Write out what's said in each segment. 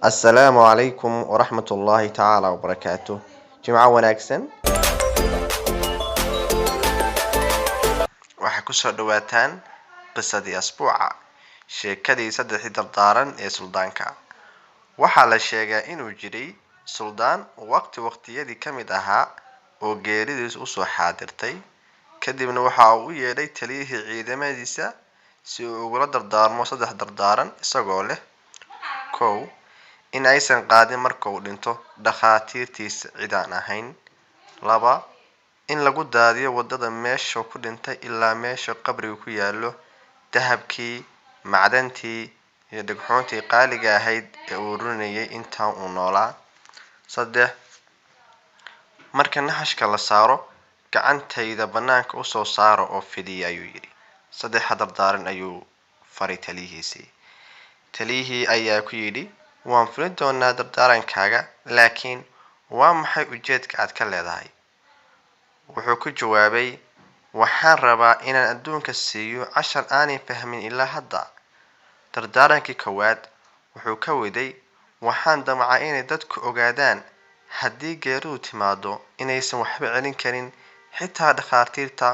السلام عليكم ورحمة الله تعالى وبركاته. جمعة wanaagsan waxaa ku soo dhawaataan qisadii asbuuca sheekadii saddexdii dardaaran ee suldaanka. Waxaa la sheegaa inuu jiray suldaan waqtiyadii ka mid ahaa oo geeridiis u soo xaadirtay kadibna waxa uu u yeedhay taliyihii ciidamadiisa si uu ugula dardaarmo saddex dardaaran isagoo leh kow in aysan qaadin marka uu dhinto dhakhaatiirtiisa cid aan ahayn. Laba in lagu daadiyo wadada meesha ku dhintay ilaa meesha qabrigu ku yaallo dahabkii, macdantii iyo dhagxoontii qaaliga ahayd ee uu rurinayay inta uu noolaa. Saddex marka naxashka la saaro gacantayda banaanka u soo saaro oo fidiya ayuu yidhi. Saddex dardaaran ayuu faray taliyihiisii. Taliyihii ayaa ku yidhi waan fulin doonaa dardaarankaaga laakiin waa maxay ujeedka aad ka leedahay? Wuxuu ku jawaabay waxaan rabaa inaan adduunka siiyo cashar aanay fahmin ilaa hadda. Dardaarankii koowaad wuxuu ka waday waxaan damcaa inay dadku ogaadaan haddii geeridu timaado inaysan waxba celin karin xitaa dhakhaatiirta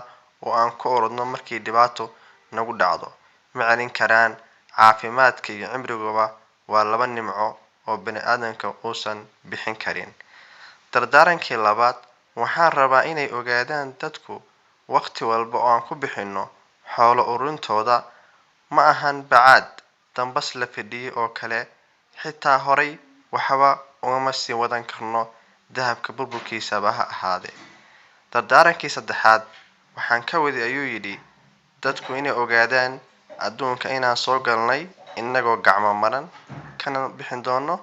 oo aan ku orodno markii dhibaato nagu dhacdo ma celin karaan. Caafimaadka iyo cimriguba waa laba nimco oo bini'aadamka uusan bixin karin. Dardaarankii labaad waxaan rabaa inay ogaadaan dadku waqti walba oo aan ku bixinno xoolo ururintooda ma ahan bacaad dambas la fidhiyay oo kale xitaa horay waxba ugama sii wadan karno dahabka burburkiisaba ha ahaadee. Dardaarankii saddexaad waxaan ka waday ayuu yidhi dadku inay ogaadaan adduunka inaan soo galnay inagoo gacmo maran kana bixin doono